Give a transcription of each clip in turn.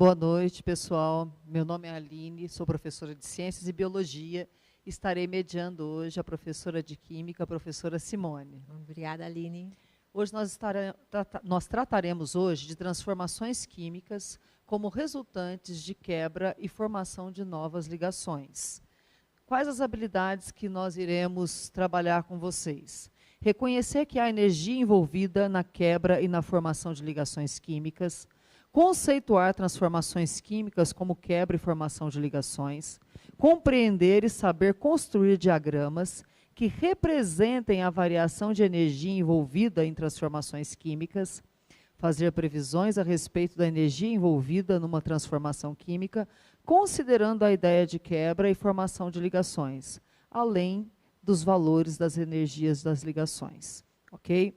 Boa noite, pessoal. Meu nome é Aline, sou professora de Ciências e Biologia. Estarei mediando hoje a professora de Química, a professora Simone. Obrigada, Aline. Hoje nós trataremos hoje de transformações químicas como resultantes de quebra e formação de novas ligações. Quais as habilidades que nós iremos trabalhar com vocês? Reconhecer que há energia envolvida na quebra e na formação de ligações químicas, conceituar transformações químicas como quebra e formação de ligações, compreender e saber construir diagramas que representem a variação de energia envolvida em transformações químicas, fazer previsões a respeito da energia envolvida numa transformação química, considerando a ideia de quebra e formação de ligações, além dos valores das energias das ligações. Ok?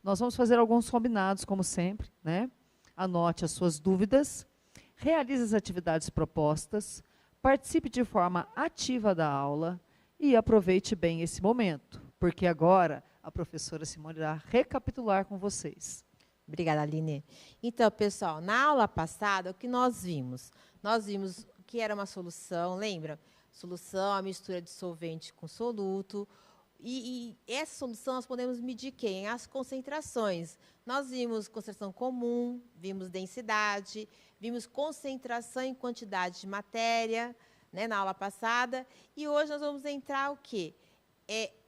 Nós vamos fazer alguns combinados, como sempre, né? Anote as suas dúvidas, realize as atividades propostas, participe de forma ativa da aula e aproveite bem esse momento, porque agora a professora Simone irá recapitular com vocês. Obrigada, Aline. Então, pessoal, na aula passada, o que nós vimos? Nós vimos que era uma solução, lembra? Solução, a mistura de solvente com soluto. E essa solução nós podemos medir quem? As concentrações. Nós vimos concentração comum, vimos densidade, vimos concentração em quantidade de matéria, né, na aula passada. E hoje nós vamos entrar o quê?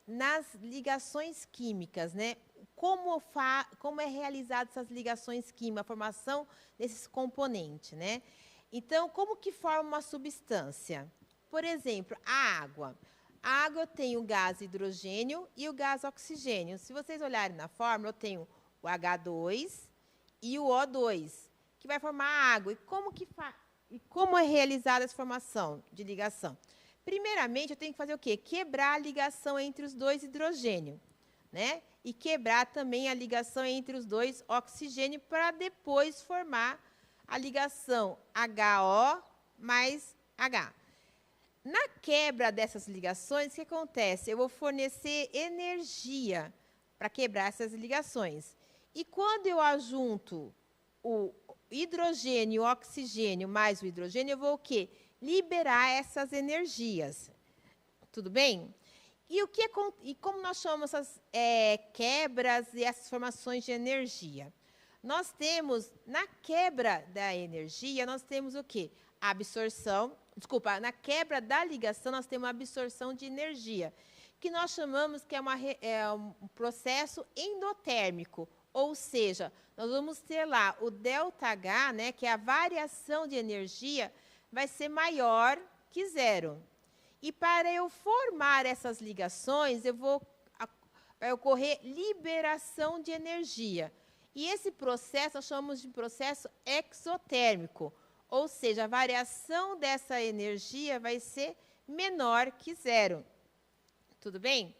Nas ligações químicas, né? Como é realizada essas ligações químicas, a formação desses componentes, né? Então, como que forma uma substância? Por exemplo, a água. A água eu tenho o gás hidrogênio e o gás oxigênio. Se vocês olharem na fórmula, eu tenho o H2 e o O2, que vai formar a água. E como é realizada essa formação de ligação? Primeiramente, eu tenho que fazer o quê? Quebrar a ligação entre os dois hidrogênios, né? E quebrar também a ligação entre os dois oxigênio para depois formar a ligação HO mais H. Na quebra dessas ligações, o que acontece? Eu vou fornecer energia para quebrar essas ligações. E quando eu ajunto o hidrogênio e o oxigênio mais o hidrogênio, eu vou o quê? Liberar essas energias. Tudo bem? E como nós chamamos essas quebras e essas formações de energia? Nós temos, na quebra da energia, nós temos o quê? A absorção, na quebra da ligação, nós temos a absorção de energia, que nós chamamos que é um processo endotérmico, ou seja, nós vamos ter lá o ΔH, né, que é a variação de energia, vai ser maior que zero. E para eu formar essas ligações, vai ocorrer liberação de energia. E esse processo nós chamamos de processo exotérmico, ou seja, a variação dessa energia vai ser menor que zero. Tudo bem?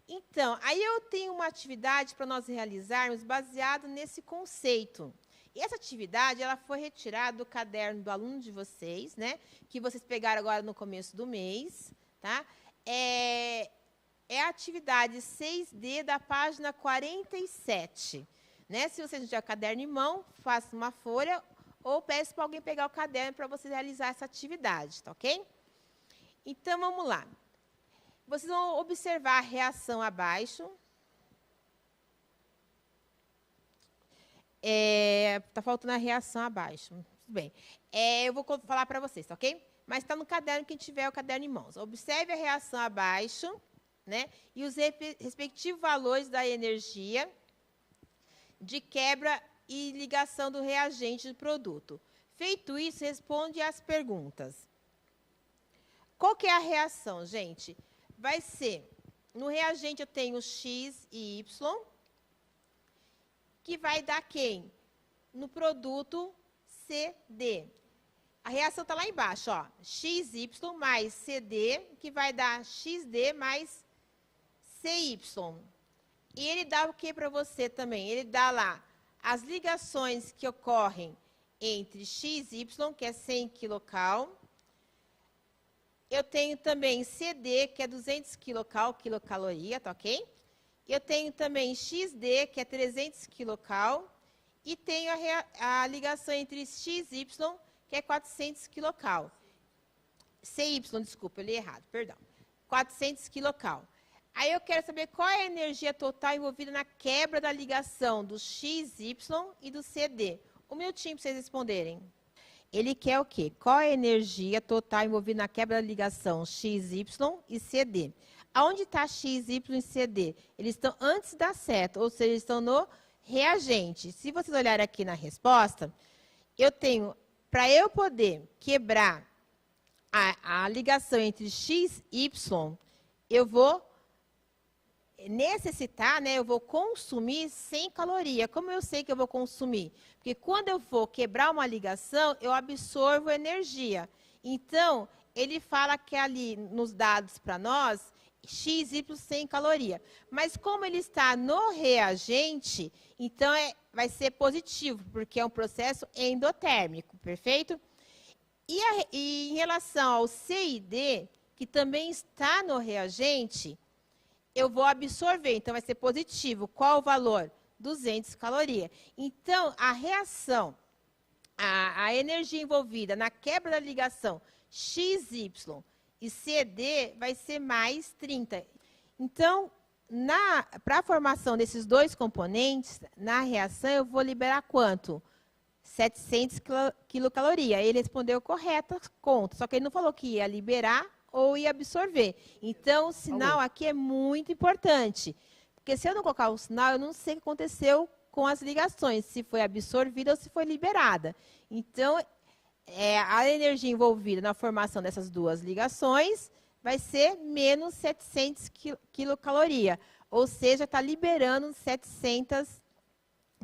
Então, aí eu tenho uma atividade para nós realizarmos baseado nesse conceito. E essa atividade, ela foi retirada do caderno do aluno de vocês, né? Que vocês pegaram agora no começo do mês, tá? É a atividade 6D da página 47. Né? Se você não tiver o caderno em mão, faça uma folha ou peça para alguém pegar o caderno para você realizar essa atividade, tá ok? Então, vamos lá. Vocês vão observar a reação abaixo. Está faltando a reação abaixo. Tudo bem. Eu vou falar para vocês, tá ok? Mas está no caderno, quem tiver o caderno em mãos. Observe a reação abaixo, né? E os respectivos valores da energia de quebra e ligação do reagente do produto. Feito isso, responde às perguntas. Qual que é a reação, gente? Vai ser, no reagente eu tenho X e Y, que vai dar quem? No produto CD. A reação está lá embaixo, ó. XY mais CD, que vai dar XD mais CY. E ele dá o que para você também? Ele dá lá as ligações que ocorrem entre X e Y, que é 100 kcal. Eu tenho também CD, que é 200 quilocaloria, tá ok? Eu tenho também XD, que é 300 kcal. E tenho a ligação entre XY, que é 400 kcal. CY, desculpa, eu li errado, perdão. 400 kcal. Aí eu quero saber qual é a energia total envolvida na quebra da ligação do XY e do CD. Um minutinho para vocês responderem. Ele quer o quê? Qual é a energia total envolvida na quebra da ligação XY e CD? Aonde está XY e CD? Eles estão antes da seta, ou seja, eles estão no reagente. Se vocês olharem aqui na resposta, eu tenho, para eu poder quebrar a ligação entre X e Y, eu vou necessitar, né, eu vou consumir 100 calorias. Como eu sei que eu vou consumir? Porque quando eu for quebrar uma ligação, eu absorvo energia. Então, ele fala que ali nos dados para nós, XY 100 calorias. Mas como ele está no reagente, então vai ser positivo, porque é um processo endotérmico, perfeito? E em relação ao C e D, que também está no reagente, eu vou absorver, então vai ser positivo. Qual o valor? 200 calorias. Então, a reação, a energia envolvida na quebra da ligação XY e CD vai ser mais 30. Então, para a formação desses dois componentes, na reação, eu vou liberar quanto? 700 quilocalorias. Ele respondeu correta conta, só que ele não falou que ia liberar ou ia absorver. Então, o sinal aqui é muito importante. Porque se eu não colocar o sinal, eu não sei o que aconteceu com as ligações, se foi absorvida ou se foi liberada. Então, a energia envolvida na formação dessas duas ligações vai ser menos 700 quilocalorias. Ou seja, está liberando 700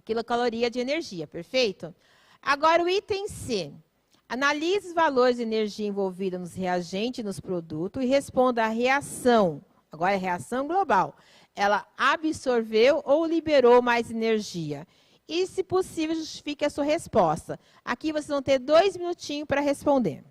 quilocalorias de energia, perfeito? Agora, o item C. Analise os valores de energia envolvida nos reagentes e nos produtos e responda à reação. Agora é reação global. Ela absorveu ou liberou mais energia? E, se possível, justifique a sua resposta. Aqui vocês vão ter 2 minutinhos para responder.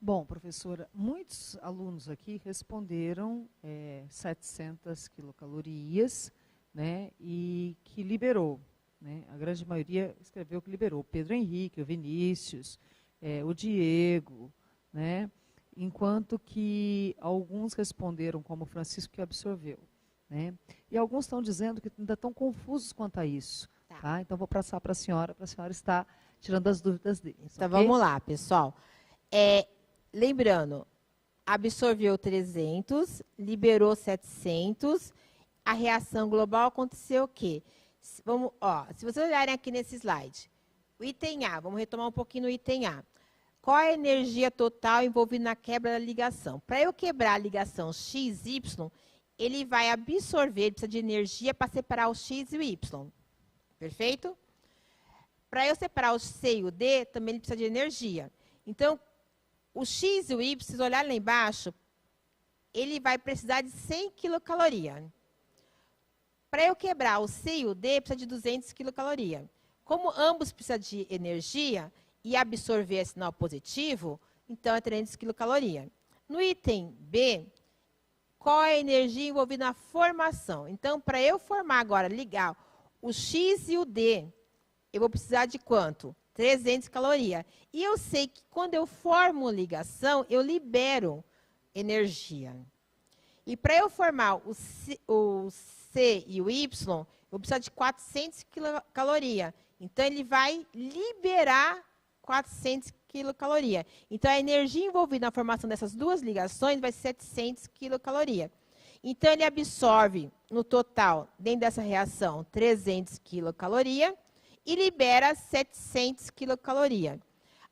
Bom, professora, muitos alunos aqui responderam 700 quilocalorias, né, e que liberou. Né, a grande maioria escreveu que liberou. O Pedro Henrique, o Vinícius, o Diego, né, enquanto que alguns responderam, como o Francisco, que absorveu. Né, e alguns estão dizendo que ainda estão confusos quanto a isso. Tá? Então, vou passar para a senhora estar tirando as dúvidas deles. Então, okay? vamos lá, pessoal. Lembrando, absorveu 300, liberou 700, a reação global aconteceu o quê? Vamos, ó, se vocês olharem aqui nesse slide, o item A, vamos retomar um pouquinho no item A. Qual é a energia total envolvida na quebra da ligação? Para eu quebrar a ligação X, Y, ele vai absorver, ele precisa de energia para separar o X e o Y. Perfeito? Para eu separar o C e o D, também ele precisa de energia. Então, o X e o Y, se vocês olharem lá embaixo, ele vai precisar de 100 quilocalorias. Para eu quebrar o C e o D, precisa de 200 quilocalorias. Como ambos precisam de energia e absorver esse sinal positivo, então é 300 quilocalorias. No item B, qual é a energia envolvida na formação? Então, para eu formar agora, ligar o X e o D, eu vou precisar de quanto? 300 calorias. E eu sei que quando eu formo ligação, eu libero energia. E para eu formar o C e o Y, eu vou precisar de 400 quilocalorias. Então, ele vai liberar 400 quilocalorias. Então, a energia envolvida na formação dessas duas ligações vai ser 700 quilocalorias. Então, ele absorve, no total, dentro dessa reação, 300 quilocalorias e libera 700 quilocalorias.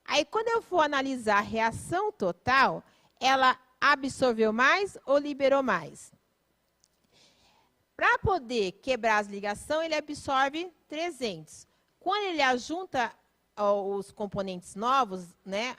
Aí, quando eu for analisar a reação total, ela absorveu mais ou liberou mais? Para poder quebrar as ligações, ele absorve 300. Quando ele ajunta os componentes novos, né,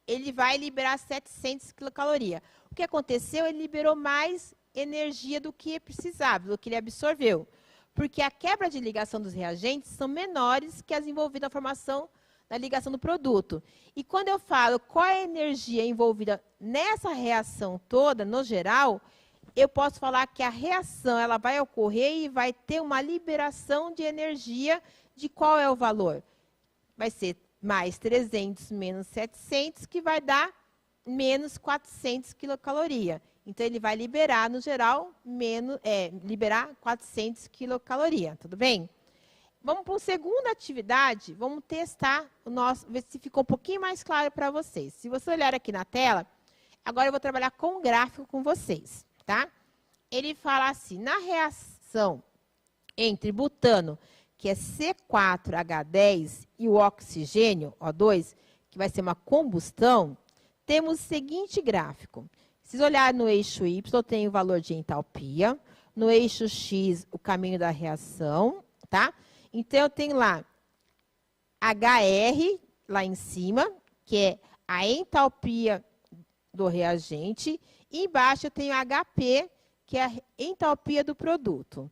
ele vai liberar 700 quilocalorias. O que aconteceu? Ele liberou mais energia do que precisava, do que ele absorveu. Porque a quebra de ligação dos reagentes são menores que as envolvidas na formação da ligação do produto. E quando eu falo qual é a energia envolvida nessa reação toda, no geral, eu posso falar que a reação ela vai ocorrer e vai ter uma liberação de energia de qual é o valor? Vai ser mais 300 menos 700, que vai dar menos 400 quilocalorias. Então, ele vai liberar, no geral, liberar 400 quilocalorias, tudo bem? Vamos para a segunda atividade, vamos testar o nosso, ver se ficou um pouquinho mais claro para vocês. Se você olhar aqui na tela, agora eu vou trabalhar com um gráfico com vocês, tá? Ele fala assim, na reação entre butano, que é C4H10, e o oxigênio, O2, que vai ser uma combustão, temos o seguinte gráfico. Se olhar no eixo Y, tem o valor de entalpia. No eixo X, o caminho da reação, tá? Então, eu tenho lá HR, lá em cima, que é a entalpia do reagente. E embaixo, eu tenho HP, que é a entalpia do produto.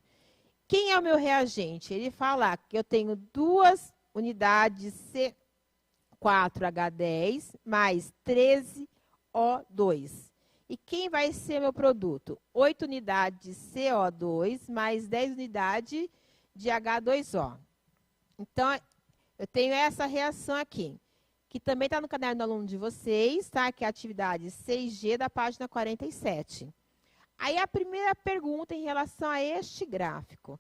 Quem é o meu reagente? Ele fala que eu tenho 2 unidades C4H10 mais 13O2. E quem vai ser meu produto? 8 unidades de CO2 mais 10 unidades de H2O. Então, eu tenho essa reação aqui, que também está no caderno do aluno de vocês, tá? Que é a atividade 6G da página 47. Aí, a primeira pergunta em relação a este gráfico.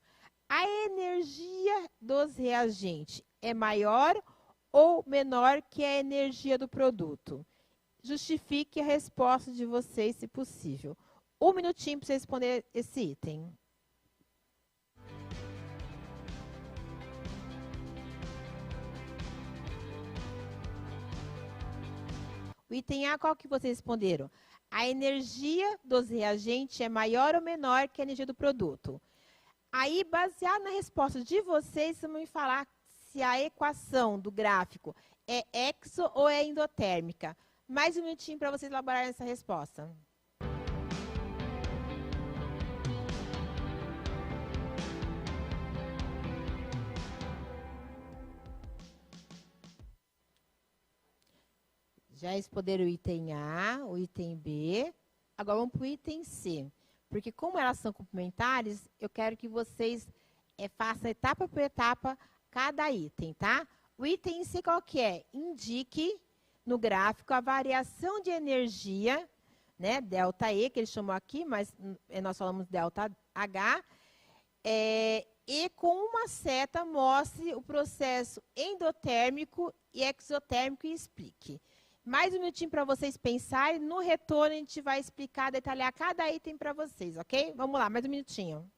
A energia dos reagentes é maior ou menor que a energia do produto? Justifique a resposta de vocês, se possível. 1 minutinho para você responder esse item. O item A, qual que vocês responderam? A energia dos reagentes é maior ou menor que a energia do produto? Aí, baseado na resposta de vocês, vão me falar se a equação do gráfico é exo ou é endotérmica. Mais um minutinho para vocês elaborarem essa resposta. Já responderam o item A, o item B. Agora vamos para o item C. Porque como elas são complementares, eu quero que vocês façam etapa por etapa cada item, tá? O item C qual que é? Indique no gráfico a variação de energia, né, delta E, que ele chamou aqui, mas nós falamos delta H, e com uma seta mostre o processo endotérmico e exotérmico e explique. Mais um minutinho para vocês pensarem, no retorno a gente vai explicar, detalhar cada item para vocês, ok? Vamos lá, mais um minutinho.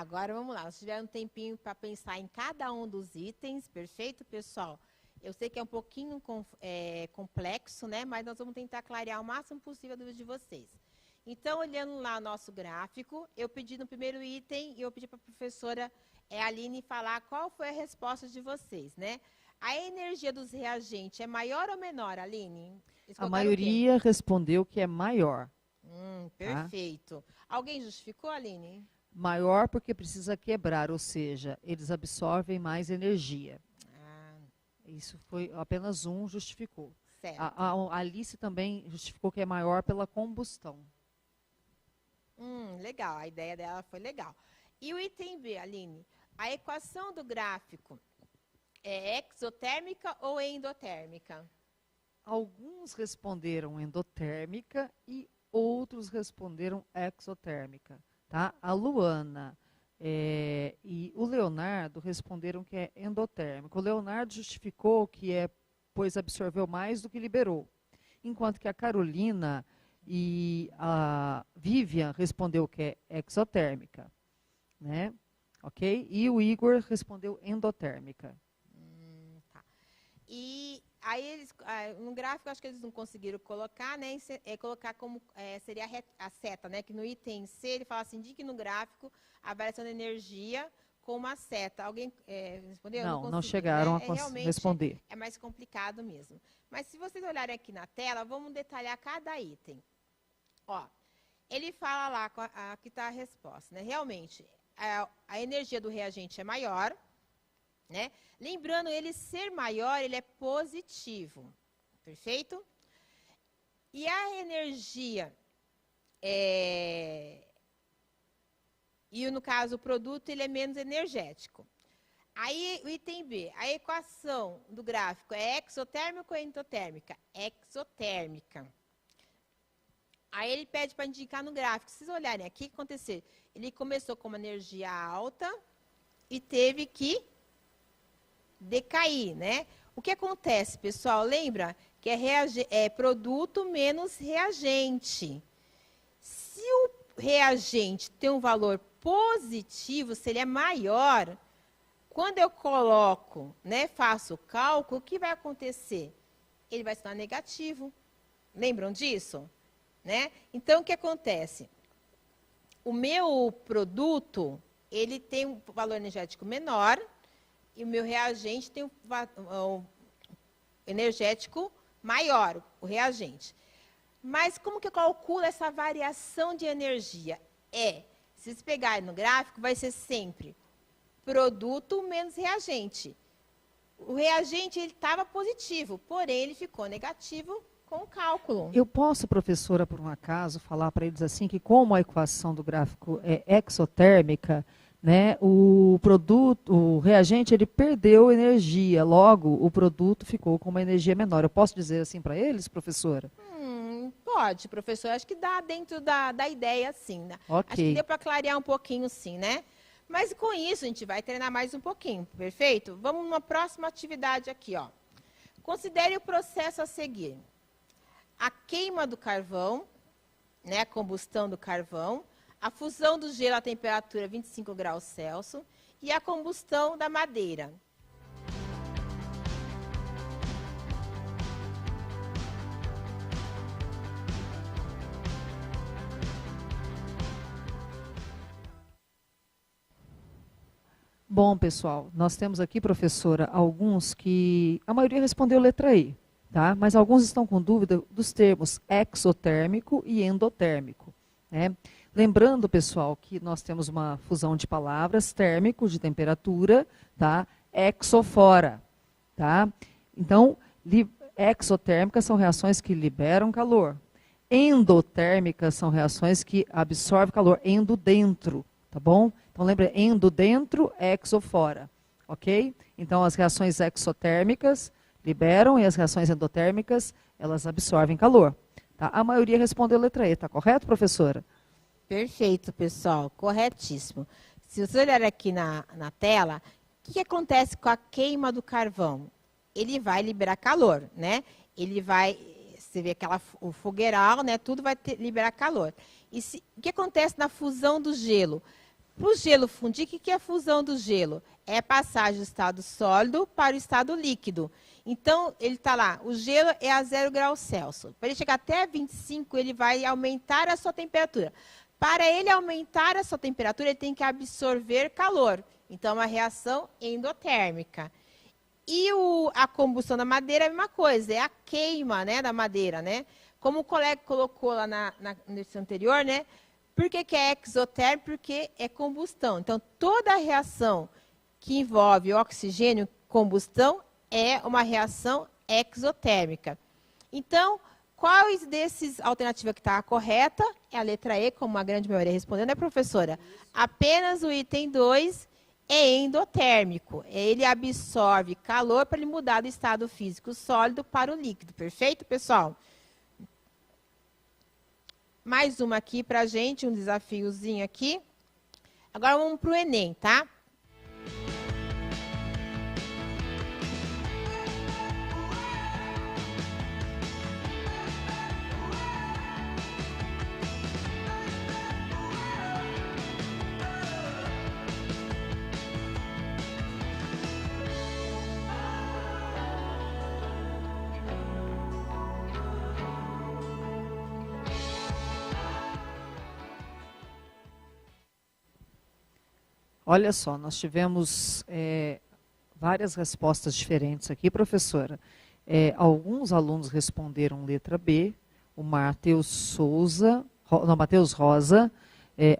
Agora vamos lá. Se tiver um tempinho para pensar em cada um dos itens, perfeito, pessoal? Eu sei que é um pouquinho complexo, né? Mas nós vamos tentar clarear o máximo possível a dúvida de vocês. Então, olhando lá o nosso gráfico, eu pedi no primeiro item e eu pedi para a professora Aline falar qual foi a resposta de vocês, né? A energia dos reagentes é maior ou menor, Aline? A maioria respondeu que é maior. Perfeito. Tá? Alguém justificou, Aline? Maior porque precisa quebrar, ou seja, eles absorvem mais energia. Isso foi apenas um justificou. Certo. A Alice também justificou que é maior pela combustão. Legal, a ideia dela foi legal. E o item B, Aline? A equação do gráfico é exotérmica ou endotérmica? Alguns responderam endotérmica e outros responderam exotérmica. Tá? A Luana e o Leonardo responderam que é endotérmico. O Leonardo justificou que pois absorveu mais do que liberou. Enquanto que a Carolina e a Vivian respondeu que é exotérmica. Né? Ok? E o Igor respondeu endotérmica. Tá. E aí, no gráfico, acho que eles não conseguiram colocar, né? Colocar como seria a seta, né? Que no item C, ele fala assim, indique no gráfico a variação da energia com uma seta. Alguém respondeu? Não chegaram a responder. É mais complicado mesmo. Mas se vocês olharem aqui na tela, vamos detalhar cada item. Ó, ele fala lá, aqui está a resposta, né? Realmente, a energia do reagente é maior, né? Lembrando, ele ser maior, ele é positivo, perfeito? E a energia, e no caso o produto, ele é menos energético. Aí o item B, a equação do gráfico é exotérmica ou endotérmica? Exotérmica. Aí ele pede para indicar no gráfico. Se vocês olharem aqui, o que aconteceu? Ele começou com uma energia alta e teve que decair, né? O que acontece, pessoal? Lembra que é produto menos reagente. Se o reagente tem um valor positivo, se ele é maior, quando eu coloco, né, faço o cálculo, o que vai acontecer? Ele vai se tornar negativo. Lembram disso? Né? Então, o que acontece? O meu produto, ele tem um valor energético menor e o meu reagente tem um energético maior, o reagente. Mas como que eu calculo essa variação de energia? Se vocês pegarem no gráfico, vai ser sempre produto menos reagente. O reagente estava positivo, porém ele ficou negativo com o cálculo. Eu posso, professora, por um acaso, falar para eles assim que como a equação do gráfico é exotérmica, né, o reagente, ele perdeu energia, logo o produto ficou com uma energia menor. Eu posso dizer assim para eles, professora? Pode, professora. Acho que dá dentro da ideia, sim. Né? Okay. Acho que deu para clarear um pouquinho, sim, né? Mas com isso a gente vai treinar mais um pouquinho, perfeito? Vamos numa próxima atividade aqui, ó. Considere o processo a seguir. A queima do carvão, né, a combustão do carvão, a fusão do gelo a temperatura 25 graus Celsius e a combustão da madeira. Bom, pessoal, nós temos aqui, professora, alguns que a maioria respondeu letra E. Tá? Mas alguns estão com dúvida dos termos exotérmico e endotérmico. Né? Lembrando, pessoal, que nós temos uma fusão de palavras, térmico, de temperatura, tá? Exofora. Tá? Então, exotérmicas são reações que liberam calor. Endotérmicas são reações que absorvem calor, endo dentro. Tá bom? Então, lembra, endo dentro, exofora. Ok? Então, as reações exotérmicas liberam e as reações endotérmicas, elas absorvem calor. Tá? A maioria respondeu letra E, tá correto, professora? Perfeito, pessoal, corretíssimo. Se você olhar aqui na tela, o que acontece com a queima do carvão? Ele vai liberar calor, né? Ele vai, você vê o fogueiral, né? Tudo vai liberar calor. O que acontece na fusão do gelo? Para o gelo fundir, o que é a fusão do gelo? É passagem do estado sólido para o estado líquido. Então, ele está lá, o gelo é a 0 graus Celsius. Para ele chegar até 25, ele vai aumentar a sua temperatura. Para ele aumentar a sua temperatura, ele tem que absorver calor. Então, é uma reação endotérmica. E a combustão da madeira é a mesma coisa, é a queima, né, da madeira, né? Como o colega colocou lá na lição anterior, né? Por que é exotérmico? Porque é combustão. Então, toda reação que envolve oxigênio, combustão, é uma reação exotérmica. Então, quais desses alternativas que está correta? É a letra E, como a grande maioria respondeu, né, professora? Apenas o item 2 é endotérmico. Ele absorve calor para ele mudar do estado físico sólido para o líquido. Perfeito, pessoal? Mais uma aqui para a gente, um desafiozinho aqui. Agora vamos para o Enem, tá? Olha só, nós tivemos várias respostas diferentes aqui, professora. Alguns alunos responderam letra B, o Matheus Rosa,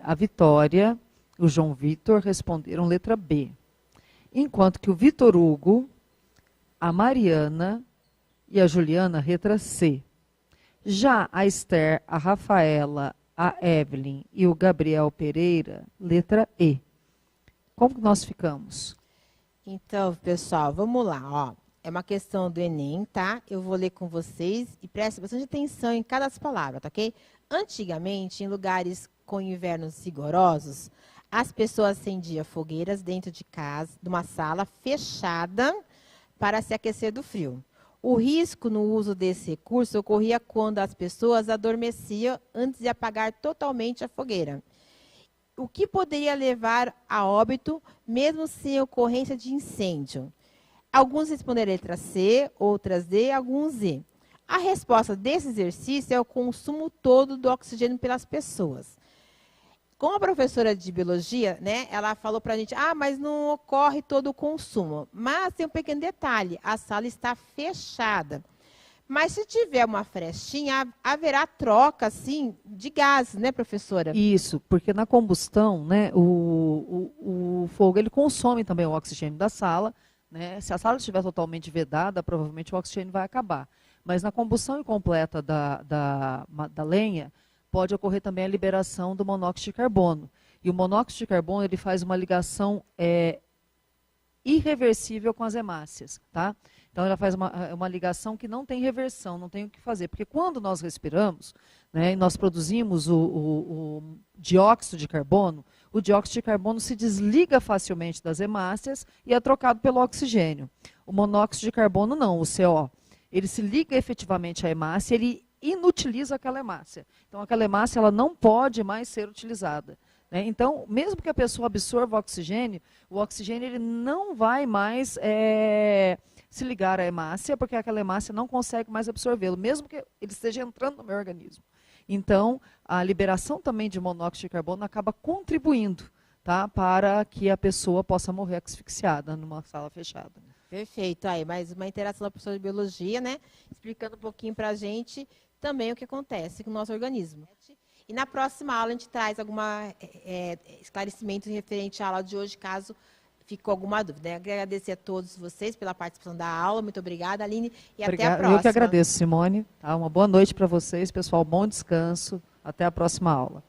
a Vitória, o João Vitor responderam letra B. Enquanto que o Vitor Hugo, a Mariana e a Juliana, letra C. Já a Esther, a Rafaela, a Evelyn e o Gabriel Pereira, letra E. Como que nós ficamos? Então, pessoal, vamos lá, ó. É uma questão do Enem, tá? Eu vou ler com vocês e prestem bastante atenção em cada palavra, tá ok? Antigamente, em lugares com invernos rigorosos, as pessoas acendiam fogueiras dentro de casa, de uma sala fechada para se aquecer do frio. O risco no uso desse recurso ocorria quando as pessoas adormeciam antes de apagar totalmente a fogueira. O que poderia levar a óbito, mesmo sem ocorrência de incêndio? Alguns responderam a letra C, outras D, alguns E. A resposta desse exercício é o consumo todo do oxigênio pelas pessoas. Como a professora de biologia, né, ela falou para a gente, mas não ocorre todo o consumo. Mas tem um pequeno detalhe, a sala está fechada. Mas se tiver uma frestinha, haverá troca, assim, de gases, né, professora? Isso, porque na combustão, né, o fogo ele consome também o oxigênio da sala, né? Se a sala estiver totalmente vedada, provavelmente o oxigênio vai acabar. Mas na combustão incompleta da lenha, pode ocorrer também a liberação do monóxido de carbono. E o monóxido de carbono ele faz uma ligação irreversível com as hemácias, tá? Então, ela faz uma ligação que não tem reversão, não tem o que fazer. Porque quando nós respiramos, né, e nós produzimos o dióxido de carbono, o dióxido de carbono se desliga facilmente das hemácias e é trocado pelo oxigênio. O monóxido de carbono não, o CO. Ele se liga efetivamente à hemácia, ele inutiliza aquela hemácia. Então, aquela hemácia ela não pode mais ser utilizada. Né? Então, mesmo que a pessoa absorva o oxigênio ele não vai mais se ligar à hemácia, porque aquela hemácia não consegue mais absorvê-lo, mesmo que ele esteja entrando no meu organismo. Então, a liberação também de monóxido de carbono acaba contribuindo, tá, para que a pessoa possa morrer asfixiada numa sala fechada. Perfeito. Aí, mais uma interação da professora de biologia, né? Explicando um pouquinho para a gente também o que acontece com o nosso organismo. E na próxima aula a gente traz algum esclarecimento referente à aula de hoje, caso ficou alguma dúvida. Eu quero agradecer a todos vocês pela participação da aula. Muito obrigada, Aline, e até a próxima. Eu que agradeço, Simone. Tá? Uma boa noite para vocês, pessoal. Bom descanso. Até a próxima aula.